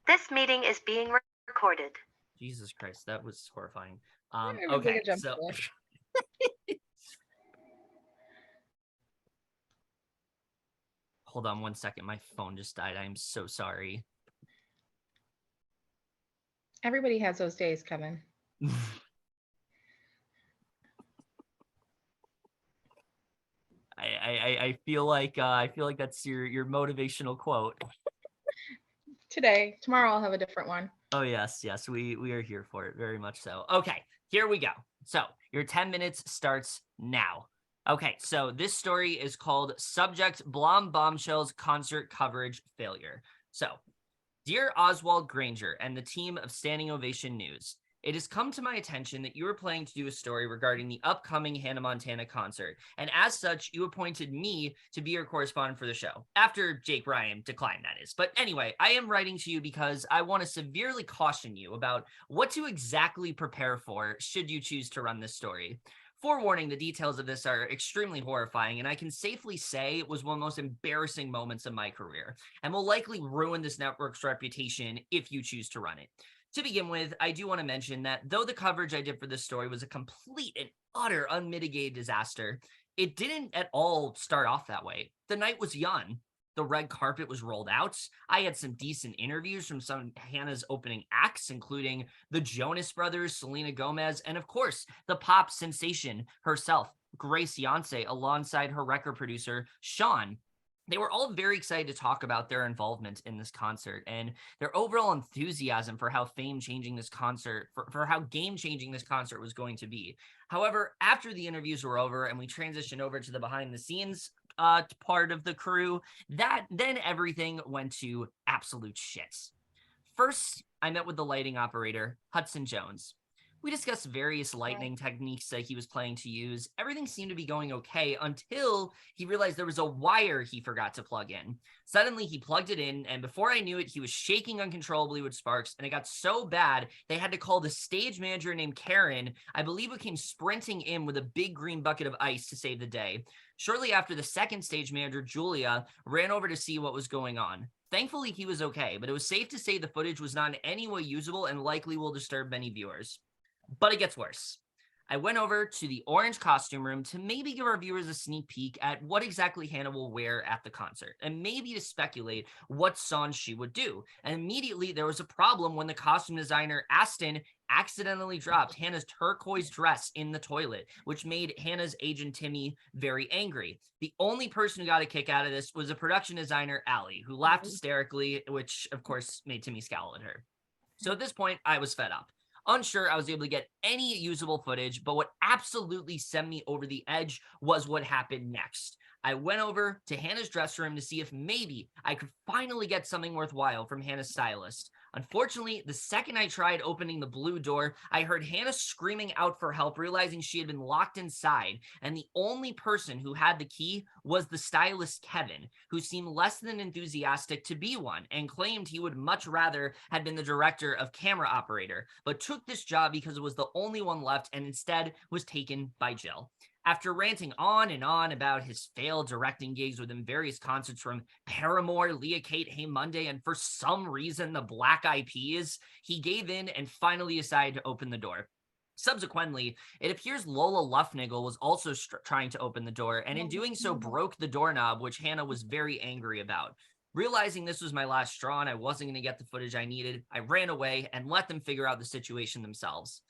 This meeting is being recorded. Jesus Christ, that was horrifying. It was like Okay, a jump so scare. hold on one second. My phone just died. I am so sorry. Everybody has those days coming. I feel like that's your motivational quote. Today, tomorrow I'll have a different one. Oh yes, we are here for it, very much so. Okay, here we go. So your 10 minutes starts now. Okay, so this story is called Subject Blom Bombshells Concert Coverage Failure. So, dear Oswald Granger and the team of Standing Ovation News, it has come to my attention that you are planning to do a story regarding the upcoming Hannah Montana concert, and as such, you appointed me to be your correspondent for the show. After Jake Ryan declined, that is. But anyway, I am writing to you because I want to severely caution you about what to exactly prepare for should you choose to run this story. Forewarning, the details of this are extremely horrifying, and I can safely say it was one of the most embarrassing moments of my career, and will likely ruin this network's reputation if you choose to run it. To begin with, I do want to mention that though the coverage I did for this story was a complete and utter unmitigated disaster, it didn't at all start off that way. The night was young. The red carpet was rolled out. I had some decent interviews from some of Hannah's opening acts, including the Jonas Brothers, Selena Gomez, and of course, the pop sensation herself, Grace Yonce, alongside her record producer, Sean. They were all very excited to talk about their involvement in this concert and their overall enthusiasm for how fame-changing this concert, for how game-changing this concert was going to be. However, after the interviews were over and we transitioned over to the behind-the-scenes part of the crew, then everything went to absolute shit. First, I met with the lighting operator, Hudson Jones. We discussed various lighting techniques that he was planning to use. Everything seemed to be going okay until he realized there was a wire he forgot to plug in. Suddenly, he plugged it in, and before I knew it, he was shaking uncontrollably with sparks, and it got so bad, they had to call the stage manager named Karen, I believe, who came sprinting in with a big green bucket of ice to save the day. Shortly after, the second stage manager, Julia, ran over to see what was going on. Thankfully, he was okay, but it was safe to say the footage was not in any way usable and likely will disturb many viewers. But it gets worse. I went over to the orange costume room to maybe give our viewers a sneak peek at what exactly Hannah will wear at the concert, and maybe to speculate what songs she would do. And immediately there was a problem when the costume designer, Aston, accidentally dropped Hannah's turquoise dress in the toilet, which made Hannah's agent Timmy very angry. The only person who got a kick out of this was the production designer, Allie, who laughed hysterically, which of course made Timmy scowl at her. So at this point, I was fed up. Unsure I was able to get any usable footage, but what absolutely sent me over the edge was what happened next. I went over to Hannah's dressing room to see if maybe I could finally get something worthwhile from Hannah's stylist. Unfortunately, the second I tried opening the blue door, I heard Hannah screaming out for help, realizing she had been locked inside, and the only person who had the key was the stylist Kevin, who seemed less than enthusiastic to be one, and claimed he would much rather have been the director of camera operator, but took this job because it was the only one left and instead was taken by Jill. After ranting on and on about his failed directing gigs within various concerts from Paramore, Leah Kate, Hey Monday, and for some reason the Black Eyed Peas, he gave in and finally decided to open the door. Subsequently, it appears Lola Luftnagel was also trying to open the door, and in doing so broke the doorknob, which Hannah was very angry about. Realizing this was my last straw and I wasn't going to get the footage I needed, I ran away and let them figure out the situation themselves.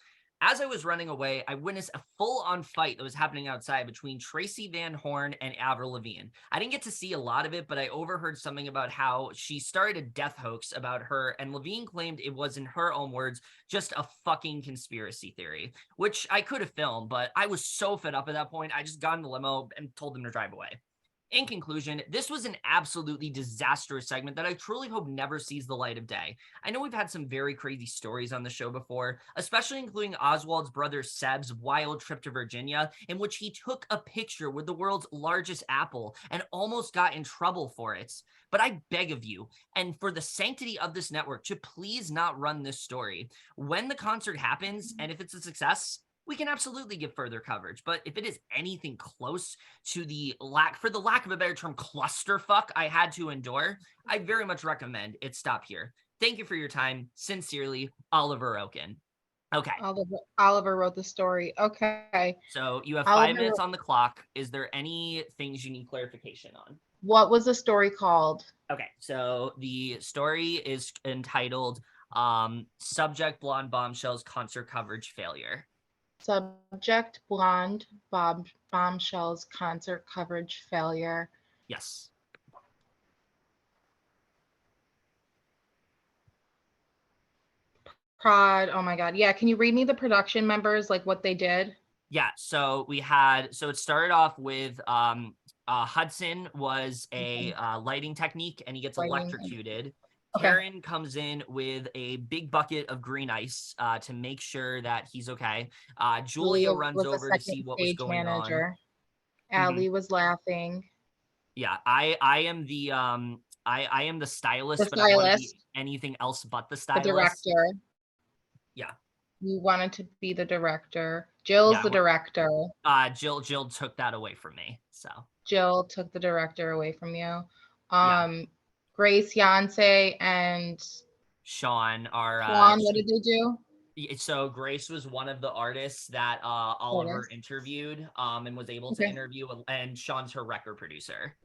As I was running away, I witnessed a full-on fight that was happening outside between Tracy Van Horn and Avril Lavigne. I didn't get to see a lot of it, but I overheard something about how she started a death hoax about her, and Lavigne claimed it was, in her own words, just a fucking conspiracy theory, which I could have filmed, but I was so fed up at that point, I just got in the limo and told them to drive away. In conclusion, this was an absolutely disastrous segment that I truly hope never sees the light of day. I know we've had some very crazy stories on the show before, especially including Oswald's brother Seb's wild trip to Virginia, in which he took a picture with the world's largest apple and almost got in trouble for it. But I beg of you, and for the sanctity of this network, to please not run this story. When the concert happens, and if it's a success, we can absolutely give further coverage. But if it is anything close to the lack of a better term, clusterfuck I had to endure, I very much recommend it stop here. Thank you for your time. Sincerely, Oliver Oken. Okay. Oliver wrote the story. Okay. So you have Oliver 5 minutes on the clock. Is there any things you need clarification on? What was the story called? Okay, so the story is entitled Subject Blonde Bombshells Concert Coverage Failure. Subject Blonde Bombshells Concert Coverage Failure. Yes. Prod. Oh my God. Yeah. Can you read me the production members, like what they did? Yeah, so it started off with Hudson was a lighting technique and he gets Lighting. electrocuted. Okay. Karen comes in with a big bucket of green ice to make sure that he's okay. Julia runs was the over to second see what was stage going manager. on. Allie was laughing. Yeah, I am the I am the stylist, The but I want to be stylist. anything else but the The stylist. director. Yeah. You wanted to be the director. Jill's Yeah, the director. Jill took that away from me. So Jill took the director away from you. Yeah. Grace, Yonsei, and Sean are Juan, what did they do? so Grace was one of the artists that Oliver interviewed and was able to interview, and Sean's her record producer.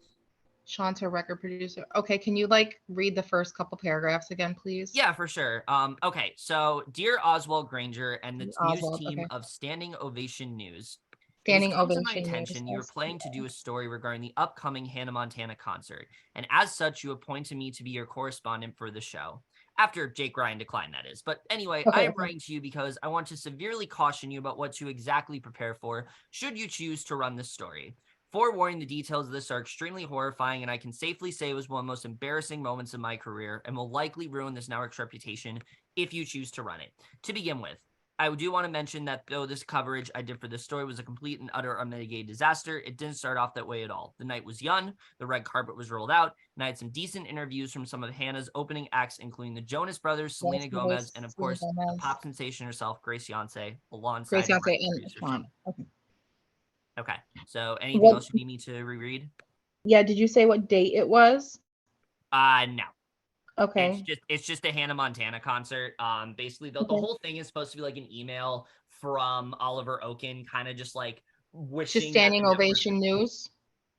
Sean's her record producer. Okay, can you like read the first couple paragraphs again, please? Yeah, for sure. Okay, so dear Oswald Granger and the news team of Standing Ovation News. Standing it has come to Ovation my attention News. you were planning to do a story regarding the upcoming Hannah Montana concert, and as such, you appointed me to be your correspondent for the show. After Jake Ryan declined, that is. But anyway, I am writing to you because I want to severely caution you about what to exactly prepare for should you choose to run this story. Forewarning, the details of this are extremely horrifying, and I can safely say it was one of the most embarrassing moments of my career and will likely ruin this network's reputation if you choose to run it. To begin with, I do want to mention that though this coverage I did for this story was a complete and utter unmitigated disaster, it didn't start off that way at all. The night was young, the red carpet was rolled out, and I had some decent interviews from some of Hannah's opening acts, including the Jonas Brothers, Selena Gomez, and of course, the pop sensation herself, Grace Yonsei, alongside Grace Yonsei and Sean. Okay, so anything else you need me to reread? Yeah, did you say what date it was? No. Okay. It's just a Hannah Montana concert. Basically the whole thing is supposed to be like an email from Oliver Oken, kind of just like wishing to Standing Ovation News.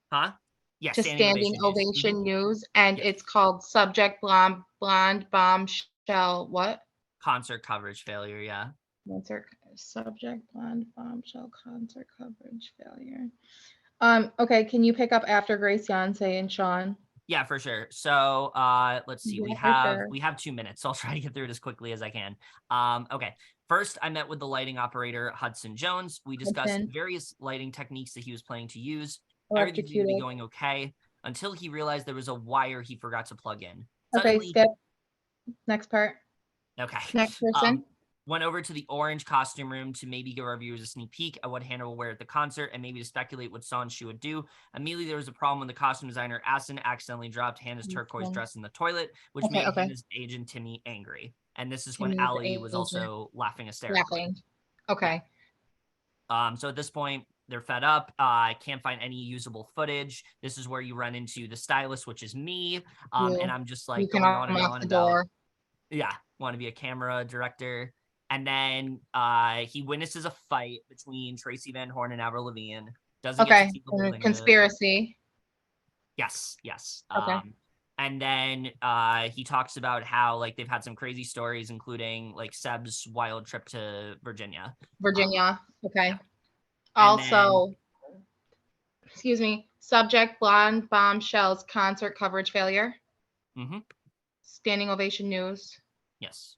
Huh? Yeah, to Standing Ovation News, and it's called Subject Blonde Bombshell. What? Concert coverage failure. Yeah. Subject Blonde Bombshell Concert coverage failure. Okay, can you pick up after Grace, Yonsei, and Sean? Yeah, for sure. So let's see. We have 2 minutes, so I'll try to get through it as quickly as I can. Okay. First, I met with the lighting operator, Hudson Jones. We discussed various lighting techniques that he was planning to use. Everything seemed to be going okay until he realized there was a wire he forgot to plug in. Suddenly, skip. Next part. Okay. Next person. Went over to the orange costume room to maybe give our viewers a sneak peek at what Hannah will wear at the concert and maybe to speculate what songs she would do. Immediately, there was a problem when the costume designer, Aston, accidentally dropped Hannah's turquoise dress in the toilet, which made Hannah's agent, Timmy, angry. And this is when Allie was also laughing hysterically. Okay. So at this point, they're fed up. Can't find any usable footage. This is where you run into the stylist, which is me. And I'm just like going on and on about, want to be a camera director. And then he witnesses a fight between Tracy Van Horn and Avril Lavigne. Doesn't get to see the whole thing. Conspiracy. Yes. Okay. And then he talks about how like they've had some crazy stories, including like Seb's wild trip to Virginia. Okay. Yeah. Also, excuse me, Subject Blonde Bombshells Concert Coverage Failure. Standing Ovation News. Yes.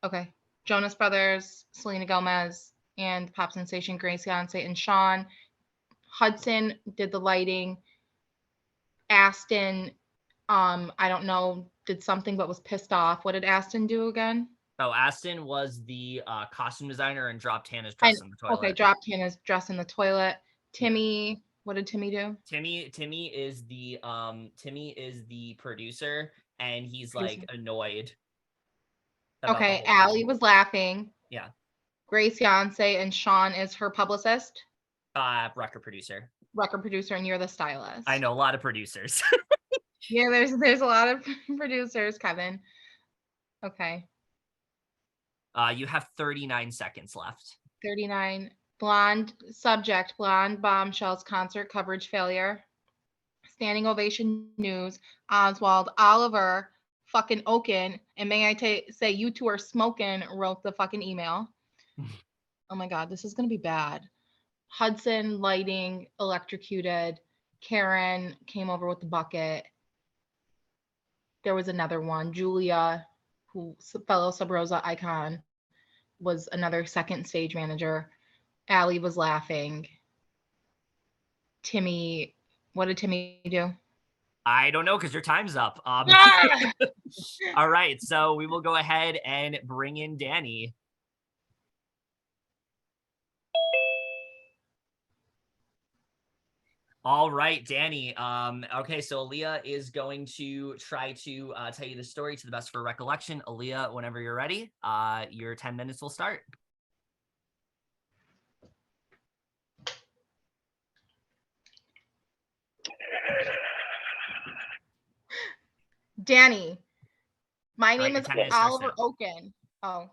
Okay. Jonas Brothers, Selena Gomez, and pop sensation Grace Yonsei and Sean. Hudson did the lighting. Aston, I don't know, did something but was pissed off. What did Aston do again? Oh, Aston was the costume designer and dropped Hannah's dress in the toilet. Okay, dropped Hannah's dress in the toilet. Timmy, what did Timmy do? Timmy is the producer, and he's like annoyed. Okay, Allie was laughing. Yeah. Grace Yonsei and Sean is her publicist. Record producer, and you're the stylist. I know a lot of producers. Yeah, there's a lot of producers, Kevin. Okay. You have 39 seconds left. 39. Blonde subject, blonde bombshells concert coverage failure. Standing ovation news. Oswald, Oliver, fucking Oaken, and may I say you two are smoking, wrote the fucking email. Oh my God, this is going to be bad. Hudson, lighting, electrocuted. Karen came over with the bucket. There was another one. Julia, who fellow Sub Rosa icon, was another second stage manager. Allie was laughing. Timmy, what did Timmy do? I don't know because your time's up. Ah! All right, so we will go ahead and bring in Danny. All right, Danny. Okay, so Aaliyah is going to try to tell you the story to the best of her recollection. Aaliyah, whenever you're ready, your 10 minutes will start. Danny, my All right, name your is 10 minutes starts Oliver now. Oaken. Oh,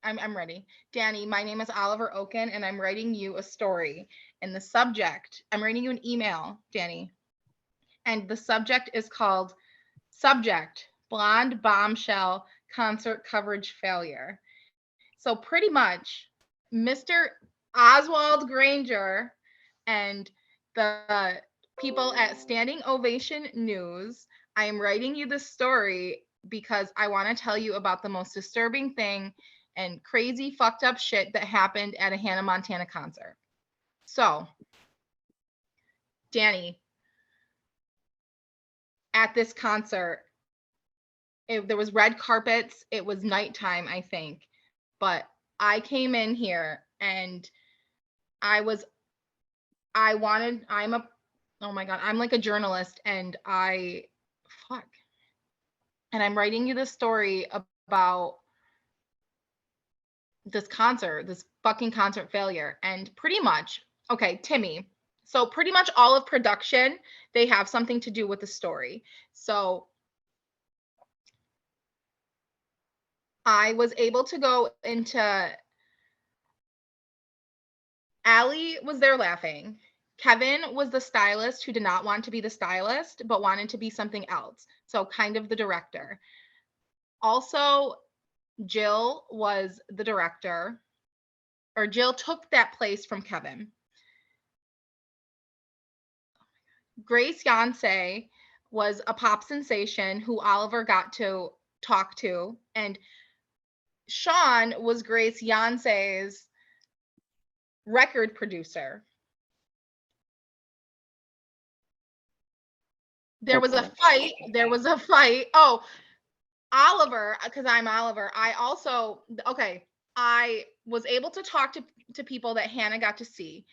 I'm ready. Danny, my name is Oliver Oaken, and I'm writing you a story. And the subject, I'm writing you an email, Danny. And the subject is called Subject, Blonde Bombshell Concert Coverage Failure. So pretty much, Mr. Oswald Granger and the people at Standing Ovation News, I am writing you this story because I want to tell you about the most disturbing thing and crazy fucked up shit that happened at a Hannah Montana concert. So, Danny, at this concert, there was red carpets. It was nighttime, I think. But I came in here and I'm oh my God, I'm like a journalist and I'm writing you this story about this fucking concert failure. And pretty much, okay, Timmy. So pretty much all of production, they have something to do with the story. So I was able to go into Allie was there laughing. Kevin was the stylist who did not want to be the stylist, but wanted to be something else. So kind of the director. Also, Jill was the director, or Jill took that place from Kevin. Grace Yancey was a pop sensation who Oliver got to talk to, and Sean was Grace Yancey's record producer. There was a fight. Oh, Oliver, because I'm Oliver, I was able to talk to people that Hannah got to see,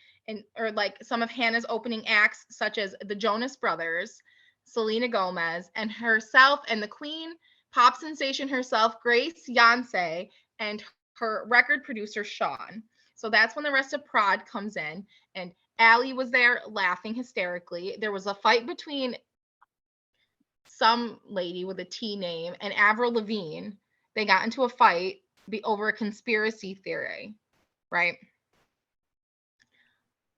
or like some of Hannah's opening acts, such as the Jonas Brothers, Selena Gomez, and herself, and the Queen pop sensation herself, Grace Yancey, and her record producer, Sean. So that's when the rest of Prod comes in, and Allie was there laughing hysterically. There was a fight between some lady with a T name and Avril Lavigne. They got into a fight over a conspiracy theory, right?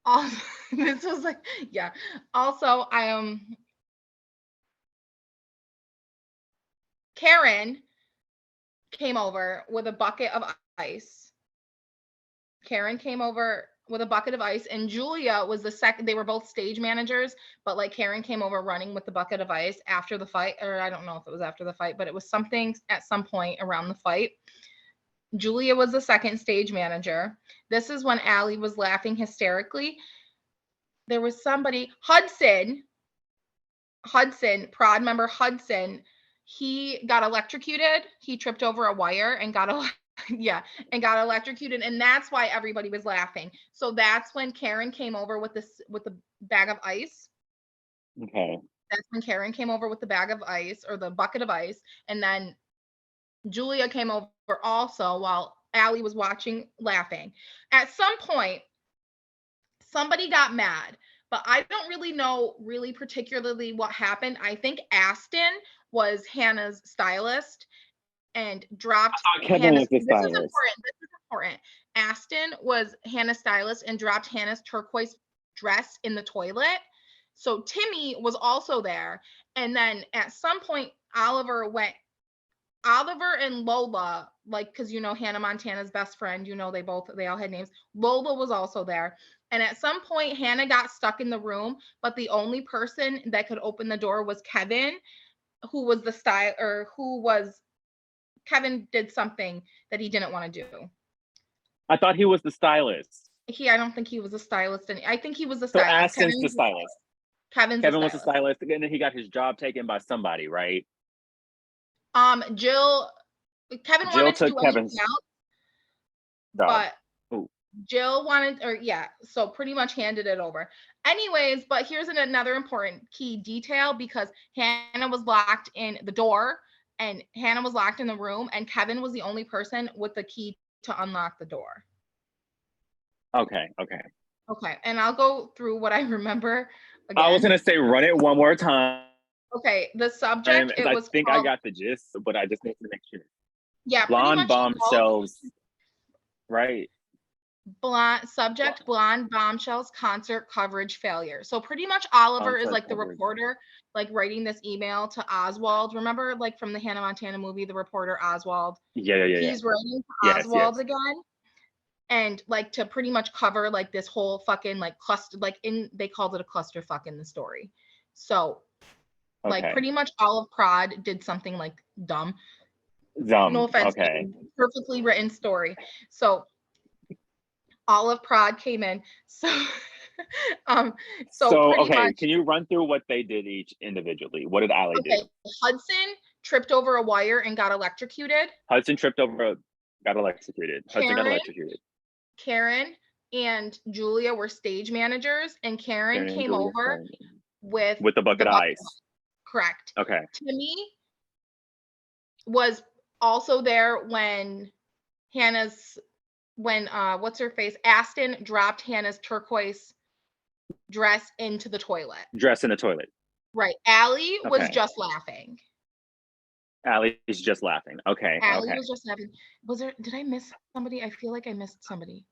Also, this was like, yeah. Also, Karen came over with a bucket of ice. Karen came over with a bucket of ice, and Julia was the second. They were both stage managers, but like Karen came over running with the bucket of ice after the fight, or I don't know if it was after the fight, but it was something at some point around the fight. Julia was the second stage manager. This is when Allie was laughing hysterically. There was somebody, Hudson, Prod member Hudson, he got electrocuted. He tripped over a wire and got got electrocuted, and that's why everybody was laughing. So that's when Karen came over with the bag of ice. Okay. That's when Karen came over with the bag of ice, or the bucket of ice, and then Julia came over also while Allie was watching, laughing. At some point, somebody got mad, but I don't really know particularly what happened. I think Aston was Hannah's stylist, and dropped Kevin Hannah's. was the This is stylist. important. This is important. Aston was Hannah's stylist and dropped Hannah's turquoise dress in the toilet. So Timmy was also there. And then at some point, Oliver and Lola, like, because Hannah Montana's best friend, they all had names. Lola was also there. And at some point, Hannah got stuck in the room, but the only person that could open the door was Kevin, Kevin did something that he didn't want to do. I thought he was the stylist. I don't think he was a stylist. And I think he was the So stylist. Aston's the stylist. Kevin was the stylist, and then he got his job taken by somebody, right? Kevin Jill wanted to took do Kevin's anything else, job. but Jill so pretty much handed it over. Anyways, but here's another important key detail, because Hannah was locked in the door and Hannah was locked in the room, and Kevin was the only person with the key to unlock the door. Okay. And I'll go through what I remember again. I was gonna say run it one more time. Okay, the subject, it was I think called, I got the gist, but I just need to make sure. yeah, Blonde bombshells, right? Blonde bombshells concert coverage failure. So pretty much Oliver is Concert like the coverage. reporter, like writing this email to Oswald. Remember, like from the Hannah Montana movie, the reporter Oswald. Yeah. He's writing to Oswald again, and like to pretty much cover like this whole fucking like cluster, they called it a clusterfuck in the story. So like pretty much all of Prod did something like dumb. No offense, perfectly written story. So all of Prod came in. So much, can you run through what they did each individually? What did Allie do? Hudson tripped over a wire and got electrocuted. Karen and Julia were stage managers, and Karen came over with the bucket of ice. Correct. Okay. Timmy was also there when what's her face? Aston dropped Hannah's turquoise dress into the toilet. Right. Allie was just laughing. Allie's just laughing. Okay. Allie was just laughing. Did I miss somebody? I feel like I missed somebody.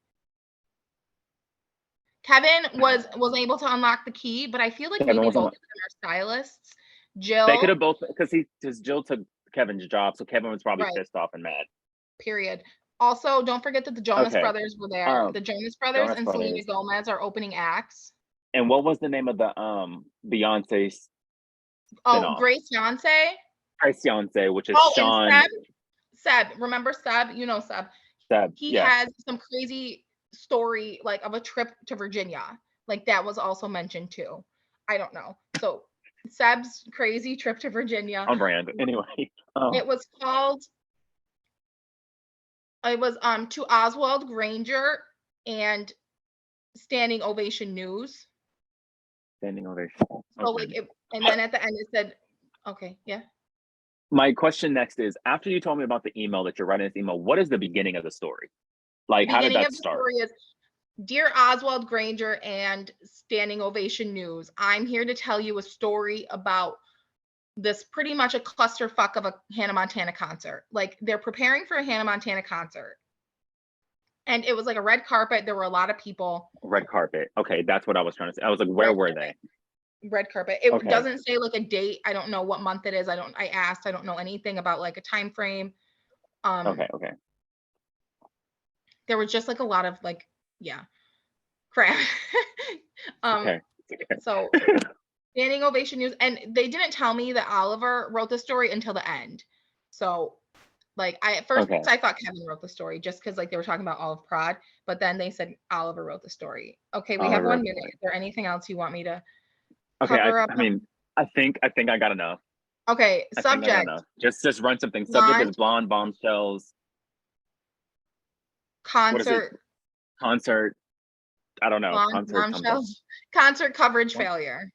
Kevin was able to unlock the key, but I feel like maybe both of them are stylists. Jill. They could have both, because Jill took Kevin's job, so Kevin was probably pissed off and mad. Period. Also, don't forget that the Jonas Brothers were there. The Jonas Brothers and Selena Gomez are opening acts. And what was the name of the Beyonce spin-off? Grace Fiance, which is Sean. And Seb. Remember Seb? You know Seb. He has some crazy story like of a trip to Virginia. Like that was also mentioned too. I don't know. So Seb's crazy trip to Virginia. On brand. Anyway. It was to Oswald Granger and Standing Ovation News. Standing Ovation. So and then at the end it said, okay, yeah. My question next is, after you told me about the email that you're writing this email, what is the beginning of the story? Like, how did that start? The story is, Dear Oswald Granger and Standing Ovation News, I'm here to tell you a story about this pretty much a clusterfuck of a Hannah Montana concert. Like they're preparing for a Hannah Montana concert. And it was like a red carpet. There were a lot of people. Red carpet. Okay, that's what I was trying to say. I was like, where were they? Red carpet. It doesn't say like a date. I don't know what month it is. I don't know anything about like a time frame. Okay. There was just like a lot of like, crap. So Standing Ovation News, and they didn't tell me that Oliver wrote the story until the end. So like I thought Kevin wrote the story just because like they were talking about all of Prod, but then they said Oliver wrote the story. Okay, we have 1 minute. Is there anything else you want me to cover up? I mean, I think I got enough. Okay, subject. Just run something. Subject is blonde bombshells. Concert. I don't know. Concert coverage failure.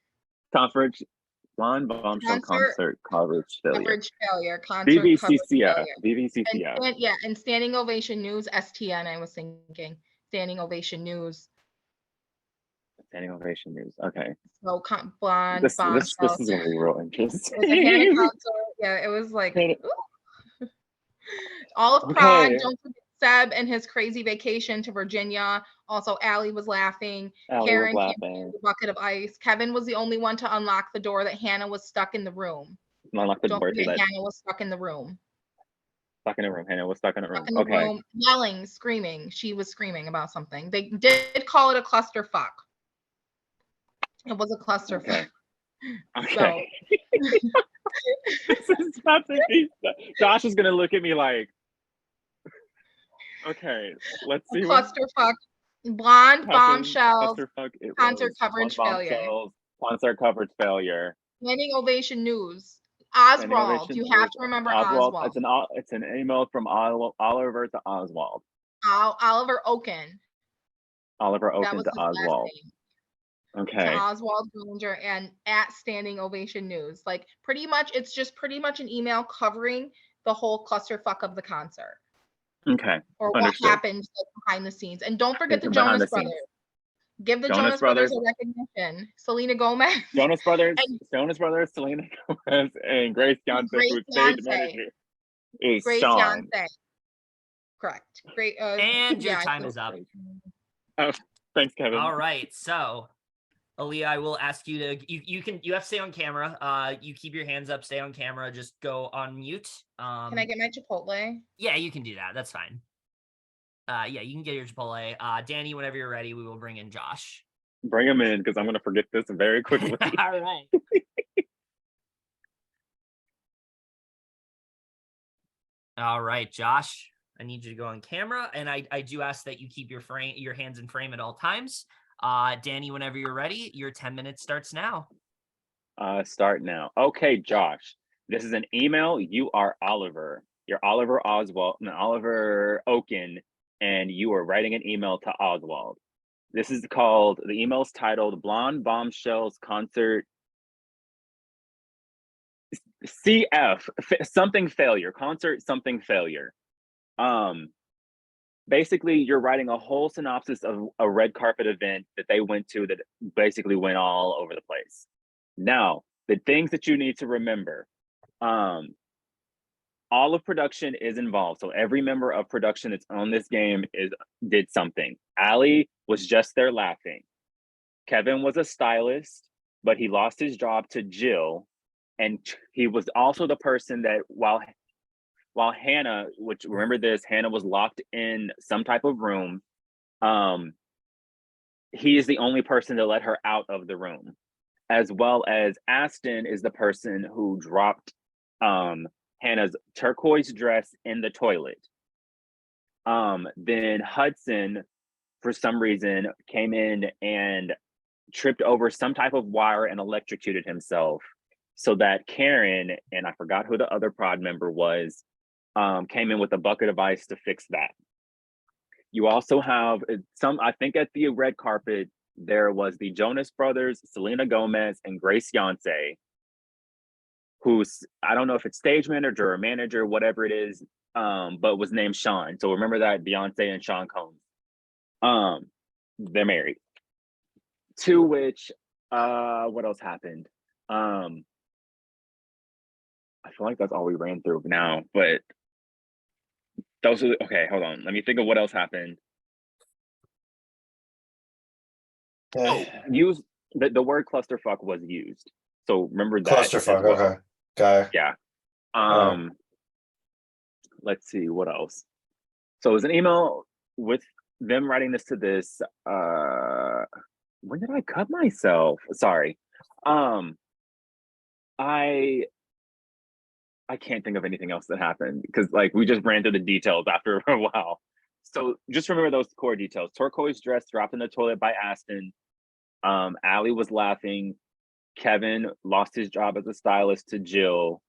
Blonde bombshell concert coverage failure. BBCCF. BBCCF. And Standing Ovation News, STN, I was thinking. Standing Ovation News. Okay. So blonde this bombshell. is gonna be real interesting. It was a Hannah concert. Yeah, it was like All of Prague. Okay. Don't forget Seb and his crazy vacation to Virginia. Also, Allie was laughing. Allie was Karen came laughing. with a bucket of ice. Kevin was the only one to unlock the door that Hannah was stuck in the room. Unlock the Don't door. forget Hannah was stuck in the room. Stuck in a room. Hannah was stuck in a room. Stuck in the Okay. room, yelling, screaming. She was screaming about something. They did call it a clusterfuck. It was a clusterfuck. Okay. So This is about to be. Josh is gonna look at me like, okay, let's a see what clusterfuck. Blonde happened. bombshells. Clusterfuck. It Concert was coverage failure. bombshells, concert coverage failure. Standing ovation news. Standing Oswald. ovation You have news. to remember Oswald. Oswald. It's an email from Oliver to Oswald. Oliver Oaken. Oliver That Oaken was to his last Oswald. name. To Okay. Oswald Granger and at Standing Ovation News. Like pretty much, it's just pretty much an email covering the whole clusterfuck of the concert. Okay. Or Understood. what happened like, behind the scenes. And don't forget the Behind Jonas the scenes. Brothers. Give the Jonas Jonas Brothers Brothers. a recognition. Selena Gomez. Jonas Brothers, And- Selena Gomez, and Grace Johnson, Grace whose stage Johnson. manager is Grace Sean. Yonsei. Correct. Great. And your yeah, time is up. Oh, thanks, Kevin. All right, so Aaliyah, I will ask you to you have to stay on camera. You keep your hands up, stay on camera, just go on mute. Can I get my Chipotle? Yeah, you can do that. That's fine. Yeah, you can get your Chipotle. Danny, whenever you're ready, we will bring in Josh. Bring him in because I'm gonna forget this very quickly. All right. All right, Josh. I need you to go on camera, and I do ask that you keep your hands in frame at all times. Danny, whenever you're ready, your 10 minutes starts now. Start now. Okay, Josh. This is an email. You are Oliver. You're Oliver Oaken, and you are writing an email to Oswald. This is called, the email's titled Blonde Bombshells Concert CF, something failure, concert something failure. Basically, you're writing a whole synopsis of a red carpet event that they went to that basically went all over the place. Now, the things that you need to remember, all of production is involved. So every member of production that's on this game did something. Allie was just there laughing. Kevin was a stylist, but he lost his job to Jill. And he was also the person that while Hannah, which remember this, Hannah was locked in some type of room. He is the only person to let her out of the room, as well as Aston is the person who dropped Hannah's turquoise dress in the toilet. Then Hudson, for some reason, came in and tripped over some type of wire and electrocuted himself, so that Karen, and I forgot who the other prod member was, came in with a bucket of ice to fix that. You also have I think at the red carpet, there was the Jonas Brothers, Selena Gomez, and Grace Yonsei, who's, I don't know if it's stage manager or manager, whatever it is, but was named Sean. So remember that, Beyonce and Sean Combs. They're married. To which, what else happened? I feel like that's all we ran through now, but those are, okay, hold on. Let me think of what else happened. Oh, the word clusterfuck was used. So remember that. Clusterfuck, well. okay. Got it. Yeah. Let's see, what else? So it was an email with them writing this to this. When did I cut myself? Sorry. I can't think of anything else that happened because like we just ran through the details after a while. So just remember those core details. Turquoise dress dropped in the toilet by Aston. Allie was laughing. Kevin lost his job as a stylist to Jill,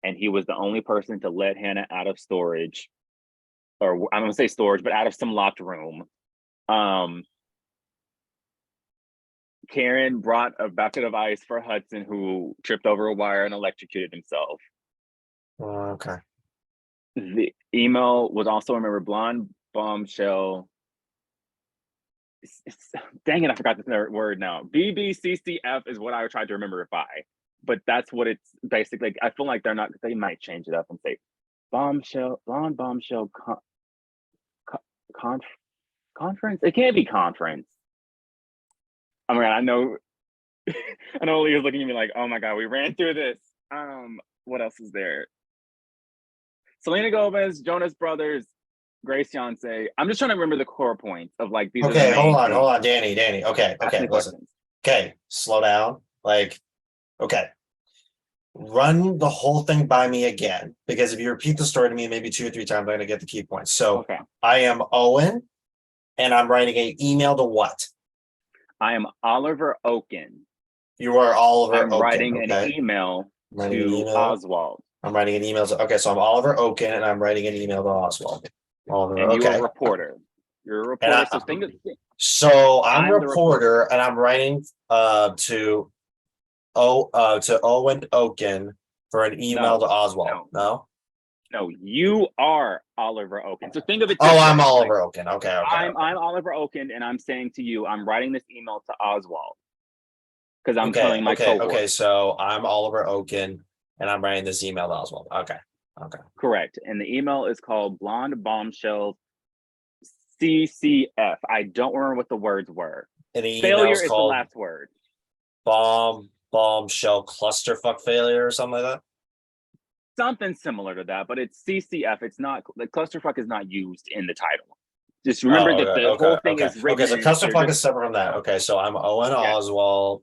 and he was the only person to let Hannah out of storage. Or I'm gonna say storage, but out of some locked room. Karen brought a bucket of ice for Hudson, who tripped over a wire and electrocuted himself. Okay. The email was also, remember, blonde bombshell. Dang it, I forgot the word now. BBCCF is what I tried to remember it by, but that's what it's basically. I feel like they might change it up and say blonde bombshell conference. It can't be conference. Oh my god, I know. I know Leah's looking at me like, oh my god, we ran through this. What else is there? Selena Gomez, Jonas Brothers, Grace Yonsei. I'm just trying to remember the core points of like these. Okay, are the main hold on, things. Danny. Okay, Ask me listen. questions. Okay, slow down. Like, okay. Run the whole thing by me again, because if you repeat the story to me maybe 2 or 3 times, I'm gonna get the key points. So Okay. I am Owen, and I'm writing an email to what? I am Oliver Oaken. You are Oliver I'm Oaken. writing an Okay. email Writing an to email? Oswald. I'm writing an email to, okay, so I'm Oliver Oaken, and I'm writing an email to Oswald. Oliver, And you're okay. a reporter. You're a And reporter. I- so think of So I'm I'm a the reporter, and I'm writing to Owen Oaken for an email No, to Oswald. No? no, you are Oliver Oaken. So think of it. Oh, this I'm way, Oliver Oaken. Okay. I'm Oliver Oaken, and I'm saying to you, I'm writing this email to Oswald because I'm telling my cohort. Okay. So I'm Oliver Oaken, and I'm writing this email to Oswald. Okay. Correct. And the email is called Blonde Bombshell CCF. I don't remember what the words were. And the Failure email's is the called last word. bombshell clusterfuck failure or something like that. Something similar to that, but it's CCF. It's not, the clusterfuck is not used in the title. Just remember that the whole thing is written. Okay, so clusterfuck is separate from that. Okay, so I'm Owen Yeah. Oswald,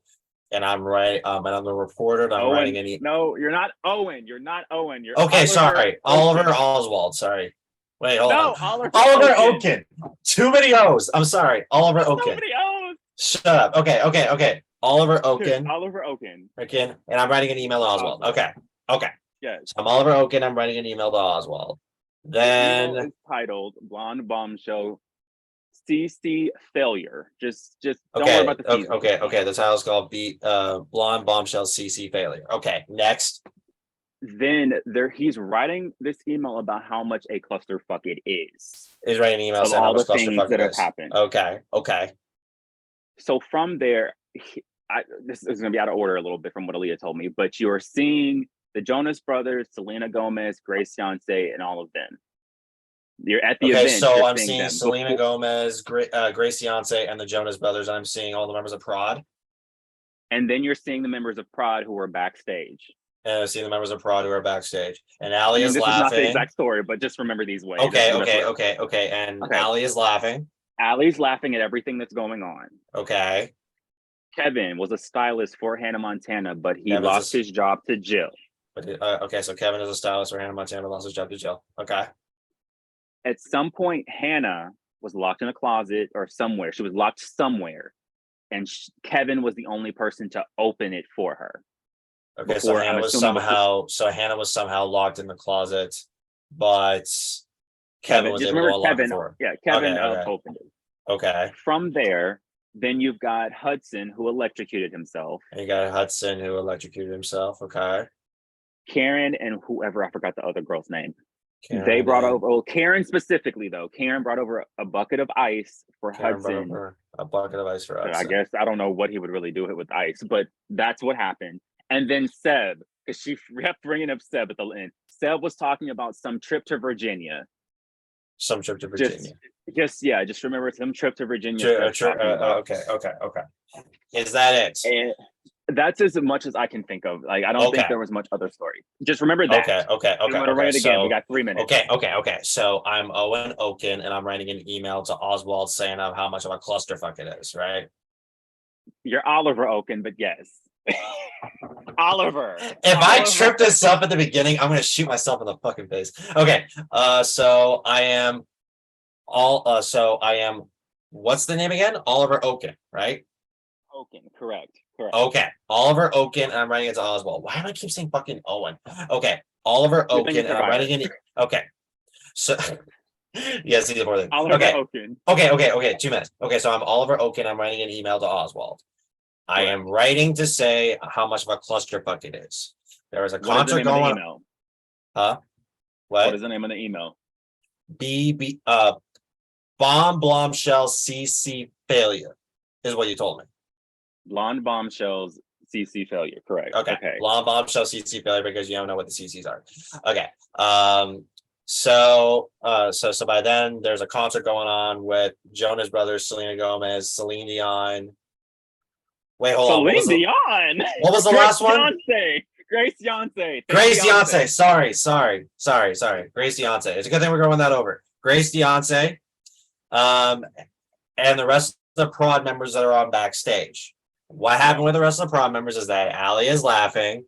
and I'm and I'm the reporter, and I'm writing any. No, you're not Owen. You're not Owen. You're Okay, sorry, Oliver Oaken. Oswald. Sorry, wait, hold No, on. Oliver Oaken. Too many O's. I'm sorry, Oliver Oaken. So many O's. Shut up. Okay. Oliver Oaken. Oliver Oaken. And I'm writing an email to Oswald. Okay. Yes. So I'm Oliver Oaken. I'm writing an email to Oswald. The email Then is titled Blonde Bombshell CC Failure. Just don't worry about the C's. okay. The title's called Blonde Bombshell CC Failure. Okay. Next. Then he's writing this email about how much a clusterfuck it is. Is writing an email Of saying how all much the things clusterfuck that it have is. happened. Okay. So from there, this is going to be out of order a little bit from what Aaliyah told me, but you are seeing the Jonas Brothers, Selena Gomez, Grace Yonsei, and all of them. You're at the event. So you're I'm seeing seeing them Selena Gomez, Grace Yonsei, and the Jonas Brothers. And I'm seeing all the members of Prod. And then you're seeing the members of Prod who are backstage. And I'm seeing the members of Prod who are backstage. And Ali is this laughing. is not the exact story, but just remember these ways. Okay. And Ali is laughing. Ali's laughing at everything that's going on. Okay. Kevin was a stylist for Hannah Montana, but he lost his job to Jill. But okay, so Kevin is a stylist for Hannah Montana, lost his job to Jill. Okay. At some point, Hannah was locked in a closet or somewhere. She was locked somewhere, and Kevin was the only person to open it for her. Okay, so Hannah was somehow locked in the closet, but Kevin was able to unlock it for her. Yeah, Kevin opened it. Okay. From there, then you've got Hudson who electrocuted himself. And you got Hudson who electrocuted himself. Okay. Karen and whoever, I forgot the other girl's name. Karen, they brought over, Karen specifically though. Karen brought over a bucket of ice for Hudson. A bucket of ice for Hudson. I guess I don't know what he would really do with ice, but that's what happened. And then Seb, because she kept bringing up Seb at the end. Seb was talking about some trip to Virginia. Just remember some trip to Virginia. Okay. Is that it? And that's as much as I can think of. Like, I don't think there was much other story. Just remember that. Okay. I'm gonna write it again. We got 3 minutes. Okay. So I'm Owen Oaken, and I'm writing an email to Oswald saying how much of a clusterfuck it is, right? You're Oliver Oaken, but yes. Oliver. I trip this up at the beginning, I'm gonna shoot myself in the fucking face. Okay. So I am what's the name again? Oliver Oaken, right? Oaken, correct. Okay. Oliver Oaken, and I'm writing it to Oswald. Why do I keep saying fucking Owen? Okay. Oliver Oaken, and I'm writing it. Okay. So yes, either more than Oliver Oaken. Okay, 2 minutes. Okay, so I'm Oliver Oaken, I'm writing an email to Oswald. I am writing to say how much of a clusterfuck it is. There is a concert going on. Huh? What is the name of the email? Bombshell CC failure is what you told me. Blonde Bombshells CC failure, correct. Okay. Blonde Bombshell CC failure, because you don't know what the CCs are. Okay. So so by then there's a concert going on with Jonas Brothers, Selena Gomez, Celine Dion. Wait, hold on. Celine Dion. What was the Grace last one? Grace Beyonce. Grace Beyonce. Sorry. Grace Beyonce. It's a good thing we're going that over. Grace Beyonce. And the rest of the prod members that are on backstage. What happened with the rest of the prod members is that Allie is laughing.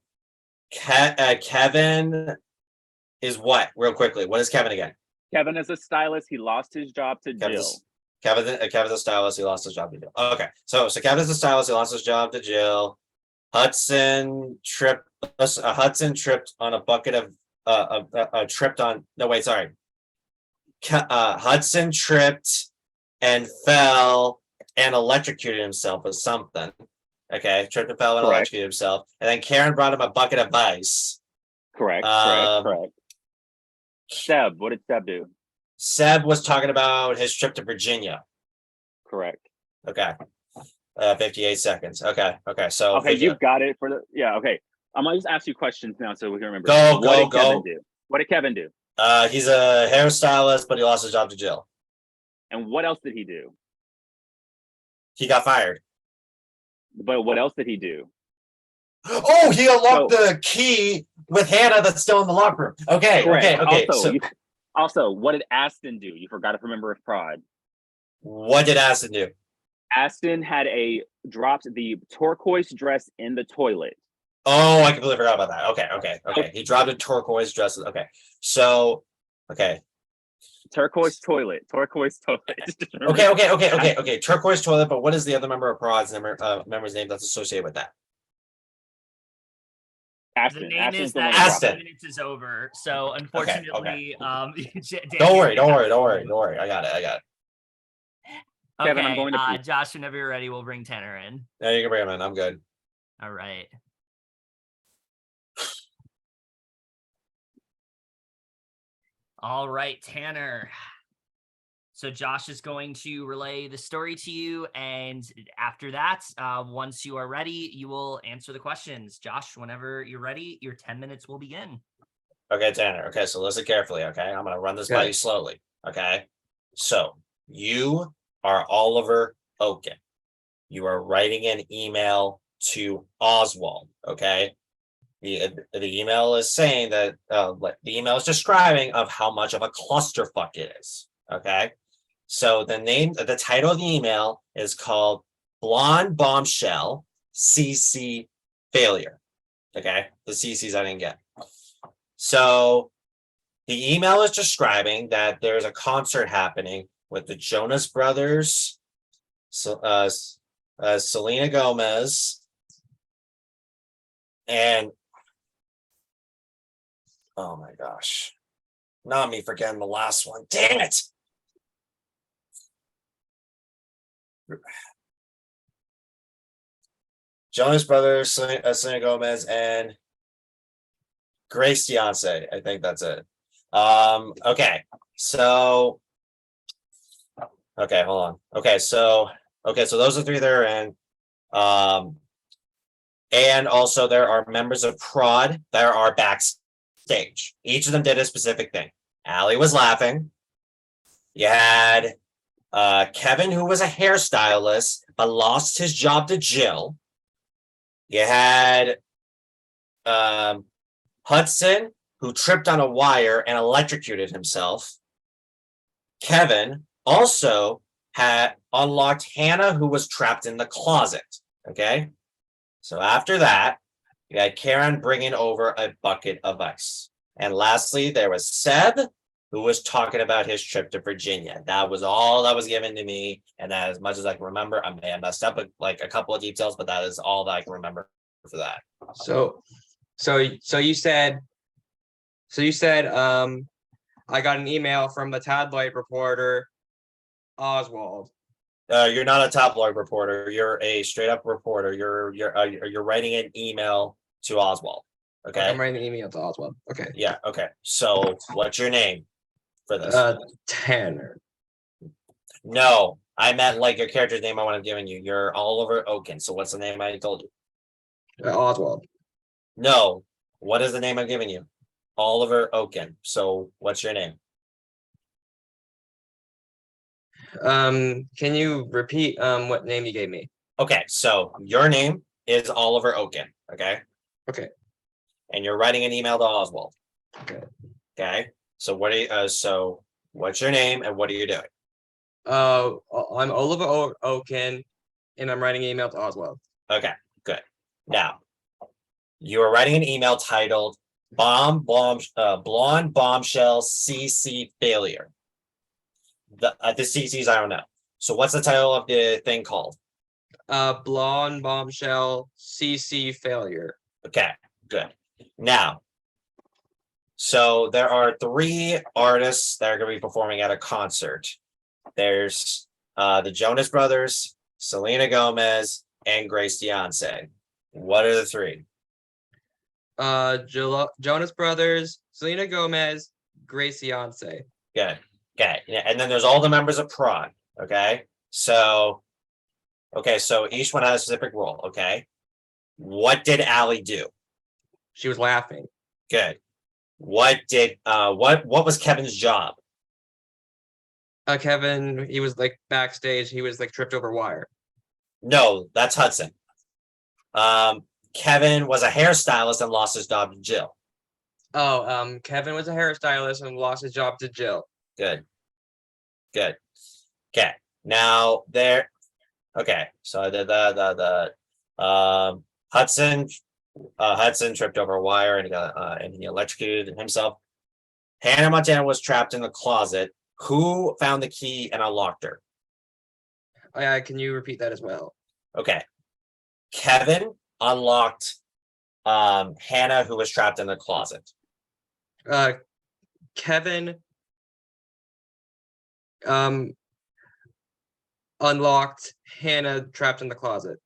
Kevin is what? Real quickly. What is Kevin again? Kevin is a stylist. He lost his job to Jill. Kevin's a stylist. He lost his job to Jill. Okay. So Kevin's a stylist. He lost his job to Jill. Hudson tripped on a bucket of tripped on. No, wait, sorry. Hudson tripped and fell and electrocuted himself with something. Okay, tripped and fell and electrocuted himself. And then Karen brought him a bucket of ice. Correct. Seb, what did Seb do? Seb was talking about his trip to Virginia. Correct. Okay. 58 seconds. Okay. So you've got it for the okay. I'm gonna just ask you questions now so we can remember. Go. What did Kevin do? He's a hairstylist, but he lost his job to Jill. And what else did he do? He got fired. But what else did he do? Oh, he unlocked the key with Hannah that's still in the locker room. Okay. Correct. Okay. Also, what did Aston do? You forgot to remember his prod. What did Aston do? Aston had dropped the turquoise dress in the toilet. Oh, I completely forgot about that. Okay. He dropped a turquoise dress. Okay. So, okay. Turquoise toilet. Okay. Turquoise toilet. But what is the other member of Prod's member's name that's associated with that? The name is that Aston. minutes is over. So unfortunately, Don't worry. I got it. Okay, Kevin, I'm going to Josh, whenever you're ready, we'll bring Tanner in. Yeah, you can bring him in. I'm good. All right. All right, Tanner. So Josh is going to relay the story to you, and after that, once you are ready, you will answer the questions. Josh, whenever you're ready, your 10 minutes will begin. Okay, Tanner. Okay, so listen carefully, okay? I'm going to run this by you slowly, okay? So, you are Oliver Oaken. You are writing an email to Oswald, okay? The email is saying that, the email is describing of how much of a clusterfuck it is, okay? So the title of the email is called Blonde Bombshell CC Failure. Okay, the CCs I didn't get. So the email is describing that there's a concert happening with the Jonas Brothers, Selena Gomez, and oh my gosh, not me forgetting the last one. Damn it. Jonas Brothers, Selena Gomez, and Grace Beyonce. I think that's it. Okay. So, okay, hold on. Okay, so those are three that are in. And also there are members of Prod that are backstage. Each of them did a specific thing. Allie was laughing. You had Kevin, who was a hairstylist, but lost his job to Jill. You had Hudson, who tripped on a wire and electrocuted himself. Kevin also had unlocked Hannah, who was trapped in the closet. Okay. So after that, you had Karen bringing over a bucket of ice. And lastly, there was Seb, who was talking about his trip to Virginia. That was all that was given to me. And that, as much as I can remember, I may have messed up with like a couple of details, but that is all that I can remember for that. So you said I got an email from the tabloid reporter Oswald. You're not a tabloid reporter. You're a straight up reporter. You're writing an email to Oswald. Okay. I'm writing an email to Oswald. Okay. Yeah. Okay. So what's your name for this? Tanner. No, I meant like your character's name I would have given you. You're Oliver Oaken. So what's the name I told you? Oswald. No. What is the name I'm giving you? Oliver Oaken. So what's your name? Can you repeat what name you gave me? Okay, so your name is Oliver Oaken. Okay. Okay. And you're writing an email to Oswald. Okay. Okay. So what are you? So what's your name and what are you doing? I'm Oliver Oaken, and I'm writing an email to Oswald. Okay, good. Now, you are writing an email titled "Blonde Bombshell CC Failure." The CCs I don't know. So what's the title of the thing called? Blonde bombshell CC failure. Okay, good. Now, so there are 3 artists that are going to be performing at a concert. There's the Jonas Brothers, Selena Gomez, and Grace Beyonce. What are the 3? Jonas Brothers, Selena Gomez, Grace Beyonce. Good. Okay. Yeah, and then there's all the members of Prod. Okay. So each one has a specific role. Okay. What did Allie do? She was laughing. Good. What was Kevin's job? Kevin, he was like backstage. He was like tripped over wire. No, that's Hudson. Kevin was a hairstylist and lost his job to Jill. Oh, Kevin was a hairstylist and lost his job to Jill. Good. Good. Okay. Now there. Okay. So Hudson tripped over a wire and he electrocuted himself. Hannah Montana was trapped in the closet. Who found the key and unlocked her? Can you repeat that as well? Okay. Kevin unlocked Hannah, who was trapped in the closet. Kevin unlocked Hannah trapped in the closet.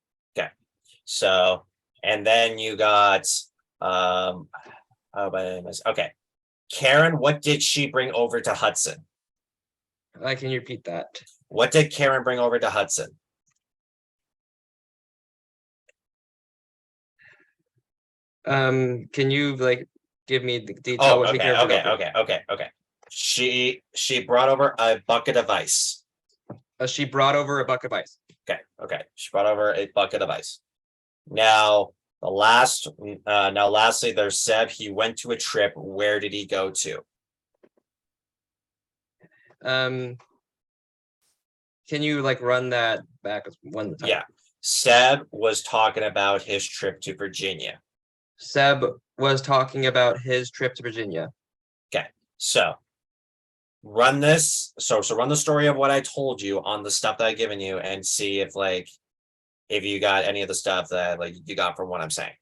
So, and then you got okay. Karen, what did she bring over to Hudson? Can you repeat that? What did Karen bring over to Hudson? Can you like give me the detail? Oh, what she okay, bring okay, over? okay. She brought over a bucket of ice. She brought over a bucket of ice. Okay. She brought over a bucket of ice. Now, lastly, there's Seb. He went to a trip. Where did he go to? Can you like run that back one time? Yeah. Seb was talking about his trip to Virginia. Seb was talking about his trip to Virginia. Okay. So run this. So run the story of what I told you on the stuff that I've given you and see if you got any of the stuff that you got from what I'm saying.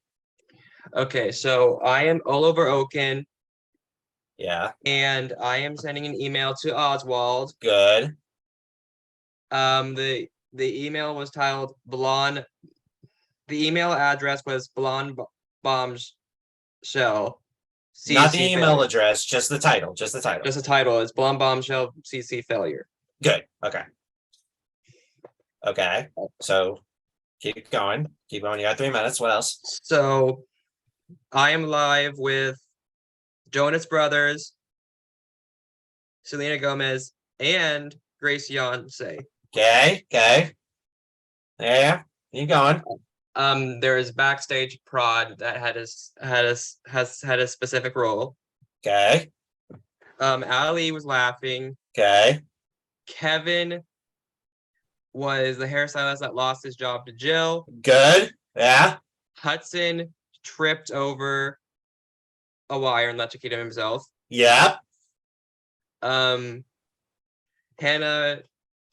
Okay, so I am Oliver Oaken. Yeah. And I am sending an email to Oswald. Good. The email was titled Blonde. The email address was Blonde Bombshell. Not the email address, just the title. Just the title. Just the title. It's Blonde Bombshell CC failure. Good. Okay. Okay. So keep going. Keep going. You got 3 minutes. What else? So I am live with Jonas Brothers, Selena Gomez, and Grace Beyonce. Okay. Yeah. Keep going. There is backstage prod that has had a specific role. Okay. Ali was laughing. Okay. Kevin was the hairstylist that lost his job to Jill. Good. Yeah. Hudson tripped over a wire and electrocuted himself. Yep. Hannah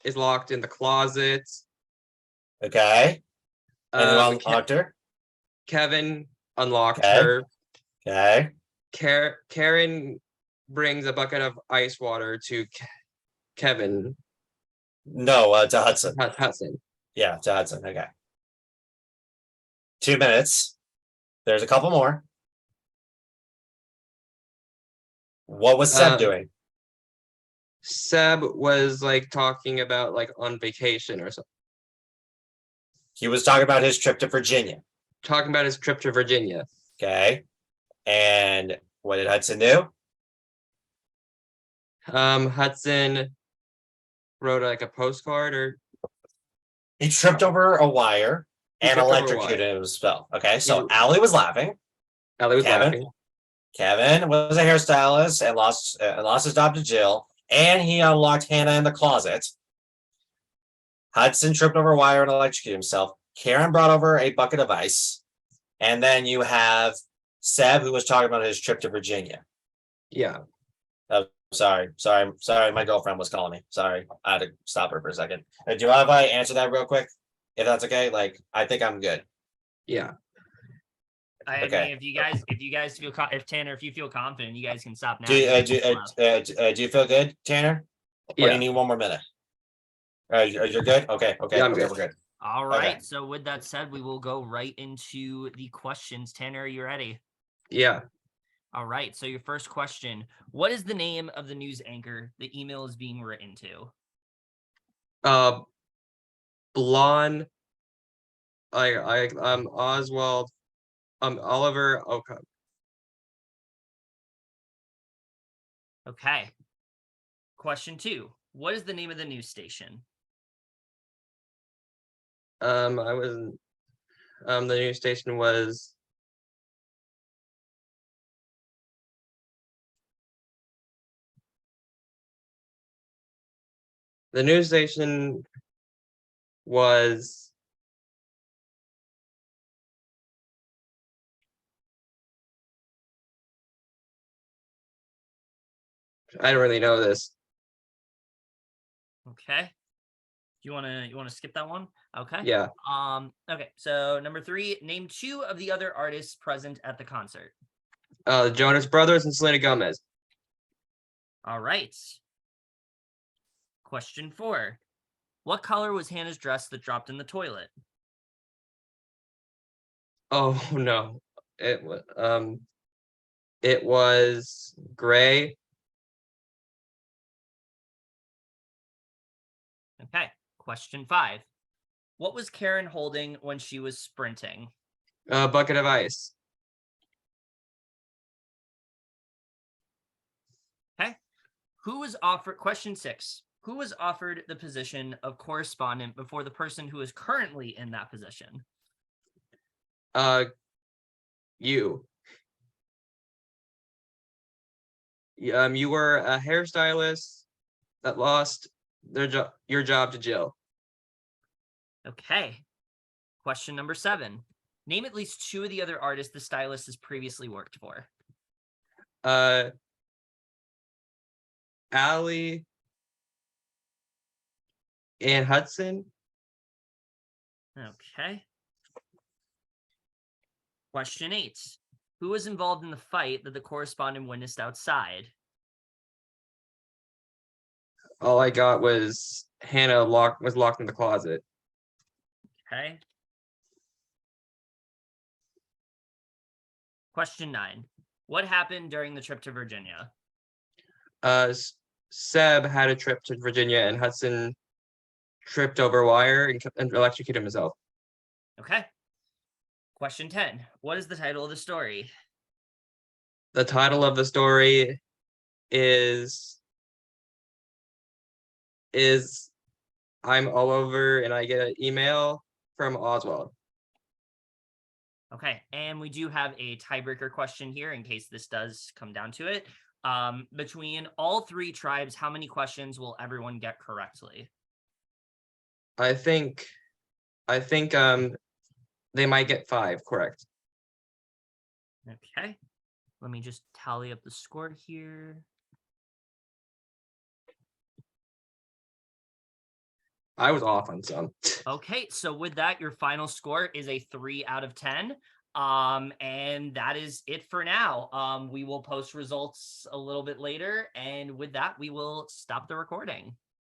is locked in the closet. Okay. And who unlocked her? Kevin unlocked Okay. her. Okay. Karen brings a bucket of ice water to Kevin. No, to Hudson. Hudson. Yeah, to Hudson. Okay. 2 minutes. There's a couple more. What was Seb doing? Seb was like talking about like on vacation or something. He was talking about his trip to Virginia. Talking about his trip to Virginia. Okay. And What did Hudson do? Hudson wrote like a postcard or He tripped over a wire He and tripped over a electrocuted himself. Okay, so He- Allie was laughing. Ellie was Kevin? laughing. Kevin was a hairstylist and lost his job to Jill, and he unlocked Hannah in the closet. Hudson tripped over a wire and electrocuted himself. Karen brought over a bucket of ice, and then you have Seb, who was talking about his trip to Virginia. Yeah. Sorry. My girlfriend was calling me. Sorry, I had to stop her for a second. Do you mind if I answer that real quick? If that's okay, like I think I'm good. Yeah. I Okay. mean, if you guys feel, if Tanner, if you feel confident, you guys can stop now. Do you feel good, Tanner? Or do Yeah. you need one more minute? You're good. Okay. Yeah, I'm okay, good. we're good. All right. Okay. So with that said, we will go right into the questions. Tanner, are you ready? Yeah. All right. So your first question: what is the name of the news anchor the email is being written to? Blonde. Oswald. Oliver. Okay. Okay. Question 2: what is the name of the news station? I wasn't. The news station was. The news station was. I don't really know this. Okay. You wanna skip that one? Okay. Yeah. Okay. So number 3: name 2 of the other artists present at the concert. Jonas Brothers and Selena Gomez. All right. Question 4: what color was Hannah's dress that dropped in the toilet? Oh no. It was gray. Okay. Question 5: what was Karen holding when she was sprinting? A bucket of ice. Okay. Who was offered? Question 6: who was offered the position of correspondent before the person who is currently in that position? You. You were a hairstylist that lost your job to Jill. Okay. Question number 7: name at least 2 of the other artists the stylist has previously worked for. Allie and Hudson. Okay. Question 8: who was involved in the fight that the correspondent witnessed outside? All I got was Hannah was locked in the closet. Okay. Question 9: what happened during the trip to Virginia? Seb had a trip to Virginia and Hudson tripped over a wire and electrocuted himself. Okay. Question 10: what is the title of the story? The title of the story is I'm all over and I get an email from Oswald. Okay, and we do have a tiebreaker question here in case this does come down to it. Between all 3 tribes, how many questions will everyone get correctly? I think they might get 5 correct. Okay, let me just tally up the score here. I was off on some. Okay, so with that, your final score is a 3 out of 10. And that is it for now. We will post results a little bit later, and with that, we will stop the recording.